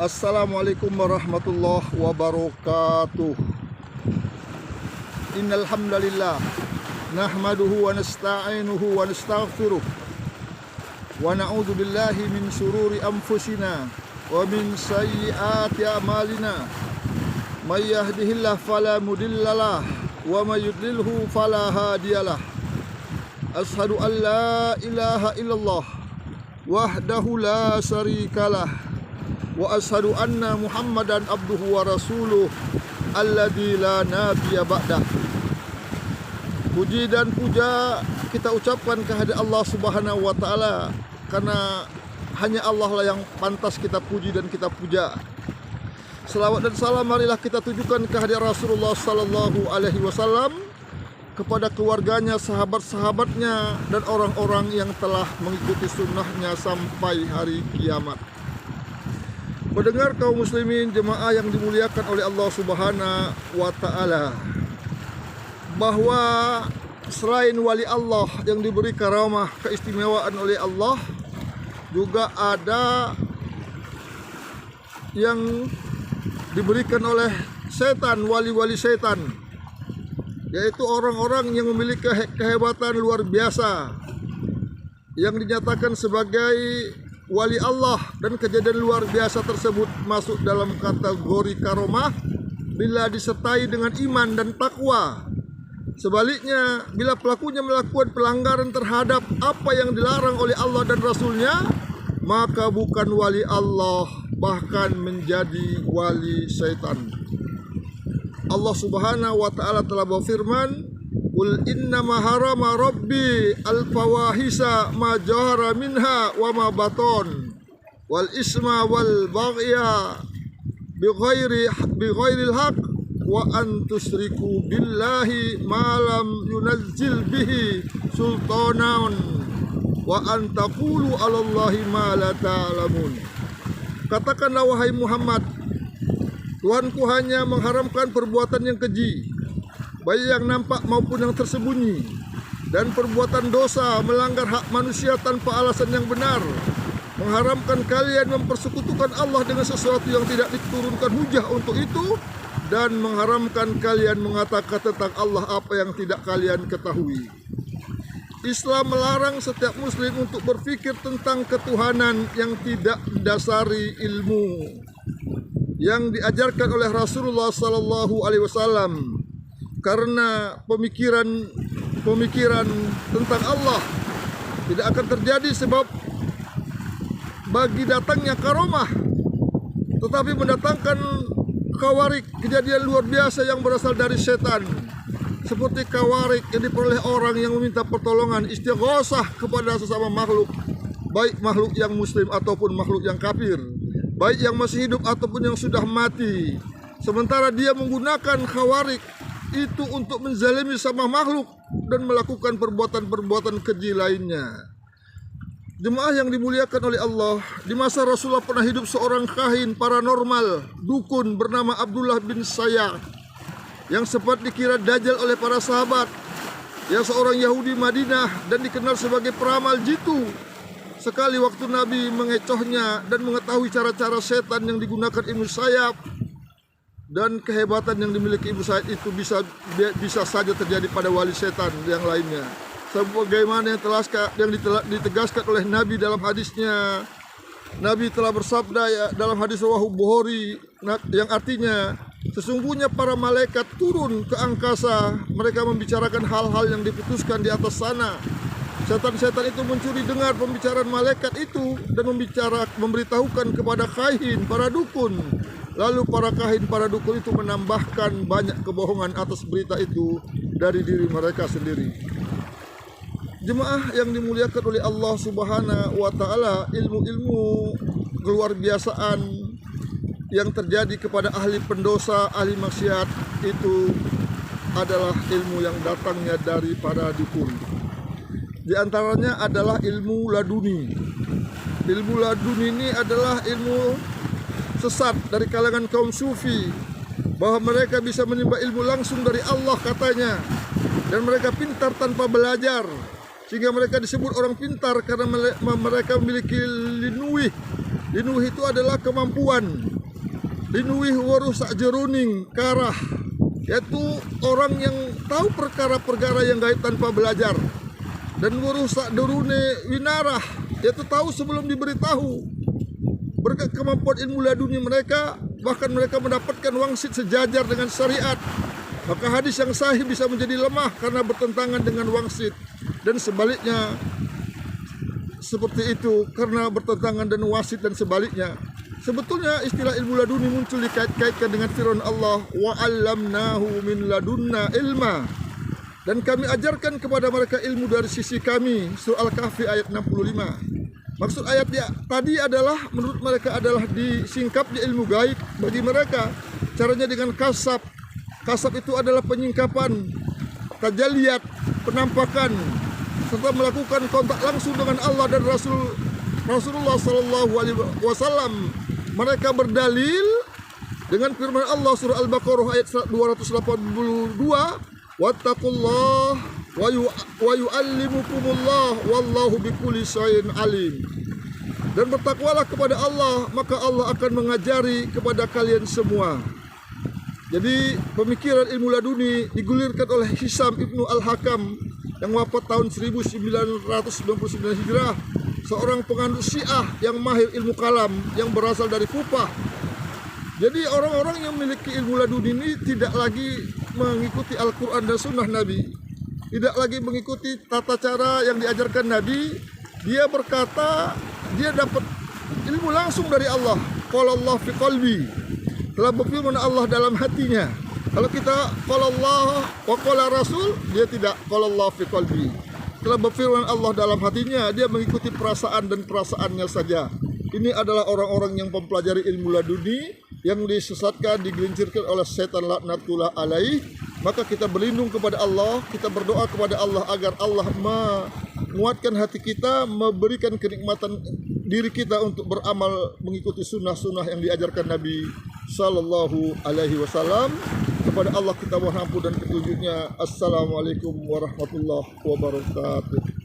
Assalamualaikum warahmatullahi wabarakatuh. Innal hamdalillah nahmaduhu wa nasta'inuhu wa nastaghfiruh wa na'udzu billahi min shururi anfusina wa min sayyiati a'malina. May yahdihillahu fala mudhillalah wa may yudlilhu fala hadiyalah. Ashhadu an la ilaha illallah wahdahu la syarikalah wa ashadu anna Muhammadan abduhu wa rasuluh alladzi la nabiyya ba'dah. Puji dan puja kita ucapkan kehadirat Allah Subhanahu wa taala, karena hanya Allah lah yang pantas kita puji dan kita puja. Selawat dan salam marilah kita tujukan kehadirat Rasulullah sallallahu alaihi wasallam, kepada keluarganya, sahabat-sahabatnya, dan orang-orang yang telah mengikuti sunnahnya sampai hari kiamat. Pendengar kaum muslimin, jemaah yang dimuliakan oleh Allah Subhanahu wa taala, bahwa selain wali Allah yang diberi karamah keistimewaan oleh Allah, juga ada yang diberikan oleh setan, wali-wali setan, yaitu orang-orang yang memiliki kehebatan luar biasa yang dinyatakan sebagai wali Allah, dan kejadian luar biasa tersebut masuk dalam kategori karomah bila disertai dengan iman dan takwa. Sebaliknya, bila pelakunya melakukan pelanggaran terhadap apa yang dilarang oleh Allah dan Rasulnya, maka bukan wali Allah, bahkan menjadi wali syaitan. Allah Subhanahu wa taala telah berfirman, "Qul innama harama rabbi al-fawahisa ma jahara minha wa ma baton wal isma wal baghya bighairil haq wa an tusyriku billahi ma lam yunazzil bihi sultanan wa an taqulu 'alallahi ma la ta'lamun." Katakanlah wahai Muhammad, Tuhanku hanya mengharamkan perbuatan yang keji, baik yang nampak maupun yang tersembunyi, dan perbuatan dosa melanggar hak manusia tanpa alasan yang benar, mengharamkan kalian mempersekutukan Allah dengan sesuatu yang tidak diturunkan hujah untuk itu, dan mengharamkan kalian mengatakan tentang Allah apa yang tidak kalian ketahui. Islam melarang setiap muslim untuk berpikir tentang ketuhanan yang tidak didasari ilmu yang diajarkan oleh Rasulullah sallallahu alaihi wasallam, karena pemikiran tentang Allah tidak akan terjadi sebab bagi datangnya karomah, tetapi mendatangkan kawarik, kejadian luar biasa yang berasal dari setan, seperti kawarik yang diperoleh orang yang meminta pertolongan istighosah kepada sesama makhluk, baik makhluk yang muslim ataupun makhluk yang kafir, baik yang masih hidup ataupun yang sudah mati, sementara dia menggunakan khawarik itu untuk menzalimi sama makhluk dan melakukan perbuatan-perbuatan keji lainnya. Jemaah yang dimuliakan oleh Allah, di masa Rasulullah pernah hidup seorang kahin paranormal, dukun bernama Abdullah bin Sayyad, yang sempat dikira dajjal oleh para sahabat, yang seorang Yahudi Madinah dan dikenal sebagai peramal jitu. Sekali waktu Nabi mengecohnya dan mengetahui cara-cara setan yang digunakan Ibnu Sayyad, dan kehebatan yang dimiliki Ibnu Sayyad itu bisa saja terjadi pada wali setan yang lainnya. Sebagaimana yang ditegaskan oleh Nabi dalam hadisnya, Nabi telah bersabda dalam hadis riwayat Bukhari yang artinya, sesungguhnya para malaikat turun ke angkasa, mereka membicarakan hal-hal yang diputuskan di atas sana. Setan-setan itu mencuri dengar pembicaraan malaikat itu dan memberitahukan kepada kahin, para dukun. Lalu para kahin, para dukun itu menambahkan banyak kebohongan atas berita itu dari diri mereka sendiri. Jemaah yang dimuliakan oleh Allah Subhanahu wa taala, ilmu-ilmu keluar biasaan yang terjadi kepada ahli pendosa, ahli maksiat itu adalah ilmu yang datangnya dari para dukun. Di antaranya adalah ilmu laduni. Ilmu laduni ini adalah ilmu sesat dari kalangan kaum sufi, bahwa mereka bisa menimba ilmu langsung dari Allah katanya, dan mereka pintar tanpa belajar, sehingga mereka disebut orang pintar karena mereka memiliki linuih Linuwih itu adalah kemampuan. Linuwih waruh sakjeroning karah, yaitu orang yang tahu perkara-perkara yang gaib tanpa belajar. Dan waruh sakderune winarah, yaitu tahu sebelum diberitahu. Berkat kemampuan ilmu laduni mereka, bahkan mereka mendapatkan wangsit sejajar dengan syariat. Maka hadis yang sahih bisa menjadi lemah karena bertentangan dengan wangsit. Dan sebaliknya seperti itu karena bertentangan dengan wasit dan sebaliknya. Sebetulnya istilah ilmu laduni muncul dikait-kaitkan dengan firman Allah, wa 'allamnahu min ladunna ilma. Dan kami ajarkan kepada mereka ilmu dari sisi kami. Surah Al-Kahfi ayat 65. Maksud ayat tadi adalah menurut mereka adalah disingkapnya ilmu gaib bagi mereka. Caranya dengan kasab. Kasab itu adalah penyingkapan, tajalliyat, penampakan, serta melakukan kontak langsung dengan Allah dan Rasulullah Sallallahu Alaihi Wasallam. Mereka berdalil dengan firman Allah surah Al-Baqarah ayat 282, wattaqullah wa yu'allimukumullah wallahu bikulli syai'in alim. Dan bertakwalah kepada Allah, maka Allah akan mengajari kepada kalian semua. Jadi pemikiran ilmu laduni digulirkan oleh Hisam Ibnu Al-Hakam yang wafat tahun 1999 Hijrah, seorang penganut Syiah yang mahir ilmu kalam yang berasal dari Kufah. Jadi orang-orang yang memiliki ilmu laduni ini tidak lagi mengikuti Al-Quran dan Sunnah Nabi, tidak lagi mengikuti tata cara yang diajarkan Nabi. Dia berkata dia dapat ilmu langsung dari Allah. Qala Allah fi qalbi, telah berfirman Allah dalam hatinya. Kalau kita qala Allah wa qala Rasul, dia tidak qala Allah fi qalbi. Telah berfirman Allah dalam hatinya, dia mengikuti perasaan dan perasaannya saja. Ini adalah orang-orang yang mempelajari ilmu laduni yang disesatkan, digelincirkan oleh setan laknatullah alaih. Maka kita berlindung kepada Allah, kita berdoa kepada Allah agar Allah menguatkan hati kita, memberikan kenikmatan diri kita untuk beramal mengikuti sunnah-sunnah yang diajarkan Nabi Sallallahu Alaihi Wasallam. Kepada Allah kita mohon ampun dan petunjuknya. Assalamualaikum warahmatullahi wabarakatuh.